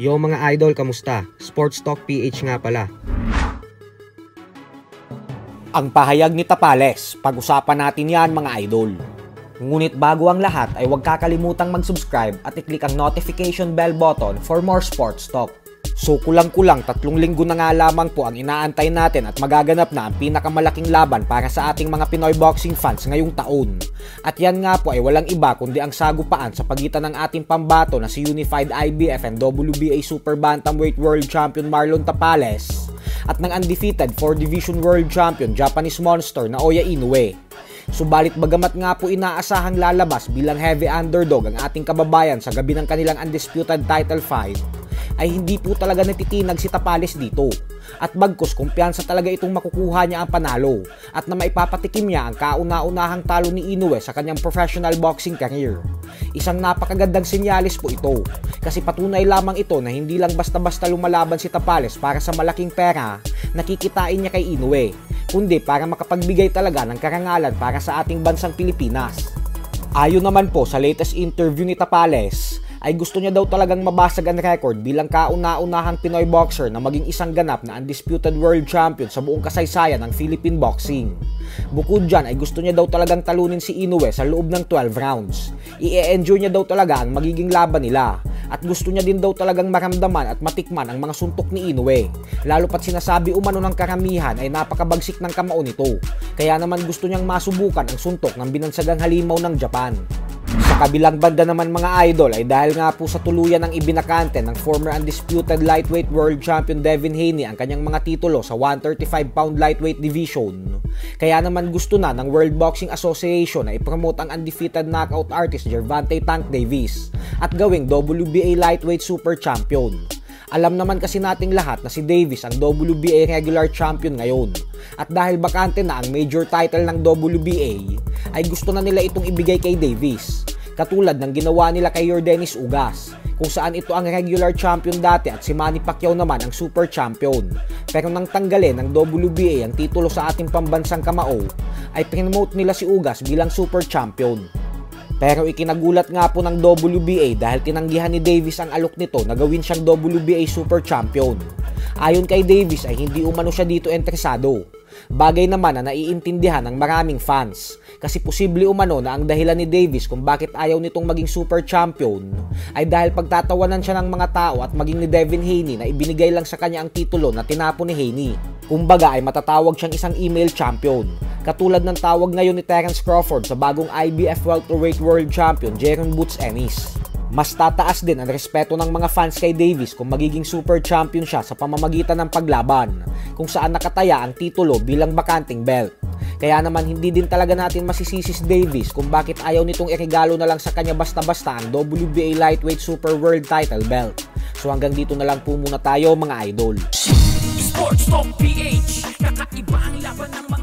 Yo mga idol, kamusta? Sports Talk PH nga pala. Ang pahayag ni Tapales, pag-usapan natin yan mga idol. Ngunit bago ang lahat ay huwag kakalimutang mag-subscribe at i-click ang notification bell button for more sports talk. So kulang-kulang 3 linggo na nga lamang po ang inaantay natin at magaganap na ang pinakamalaking laban para sa ating mga Pinoy boxing fans ngayong taon. At yan nga po ay walang iba kundi ang sagupaan sa pagitan ng ating pambato na si Unified IBF and WBA Super Bantamweight World Champion Marlon Tapales at ng undefeated 4-division World Champion Japanese Monster na Oya Inoue. Subalit bagamat nga po inaasahang lalabas bilang heavy underdog ang ating kababayan sa gabi ng kanilang undisputed title fight, ay hindi po talaga natitinag si Tapales dito. At bagkus kumpiyansa talaga itong makukuha niya ang panalo at na maipapatikim niya ang kauna-unahang talo ni Inoue sa kanyang professional boxing career. Isang napakagandang senyalis po ito kasi patunay lamang ito na hindi lang basta-basta lumalaban si Tapales para sa malaking pera na kikitain niya kay Inoue, kundi para makapagbigay talaga ng karangalan para sa ating bansang Pilipinas. Ayon naman po sa latest interview ni Tapales, ay gusto niya daw talagang mabasag ang record bilang kauna-unahang Pinoy boxer na maging isang ganap na undisputed world champion sa buong kasaysayan ng Philippine boxing. Bukod dyan ay gusto niya daw talagang talunin si Inoue sa loob ng 12 rounds. I-enjoy niya daw talaga ang magiging laban nila. At gusto niya din daw talagang maramdaman at matikman ang mga suntok ni Inoue. Lalo pat sinasabi umano ng karamihan ay napakabagsik ng kamao nito. Kaya naman gusto niyang masubukan ang suntok ng binansagang halimaw ng Japan. Sa kabilang banda naman mga idol ay dahil nga po sa tuluyan ng ibinakante ng former undisputed lightweight world champion Devin Haney ang kanyang mga titulo sa 135-pound lightweight division. Kaya naman gusto na ng World Boxing Association na ipromote ang undefeated knockout artist Gervonta Tank Davis at gawing WBA lightweight super champion. Alam naman kasi nating lahat na si Davis ang WBA regular champion ngayon. At dahil bakante na ang major title ng WBA, ay gusto na nila itong ibigay kay Davis. Katulad ng ginawa nila kay Yordenis Ugas, kung saan ito ang regular champion dati at si Manny Pacquiao naman ang super champion. Pero nang tanggalin ng WBA ang titulo sa ating pambansang kamao, ay promote nila si Ugas bilang super champion. Pero ikinagulat nga po ng WBA dahil tinanggihan ni Davis ang alok nito na gawin siyang WBA Super Champion. Ayon kay Davis ay hindi umano siya dito interesado. Bagay naman na naiintindihan ng maraming fans kasi posible umano na ang dahilan ni Davis kung bakit ayaw nitong maging Super Champion ay dahil pagtatawanan siya ng mga tao at maging ni Devin Haney na ibinigay lang sa kanya ang titulo na tinapon ni Haney. Kumbaga ay matatawag siyang isang email champion. Katulad ng tawag ngayon ni Terence Crawford sa bagong IBF Welterweight World Champion Jaron Boots Ennis. Mas tataas din ang respeto ng mga fans kay Davis kung magiging super champion siya sa pamamagitan ng paglaban, kung saan nakataya ang titulo bilang bakanting belt. Kaya naman hindi din talaga natin masisisi si Davis kung bakit ayaw nitong iregalo na lang sa kanya basta-basta ang WBA Lightweight Super World Title Belt. So hanggang dito na lang po muna tayo mga idol. Sports Talk PH, kakaiba ang laban ng mga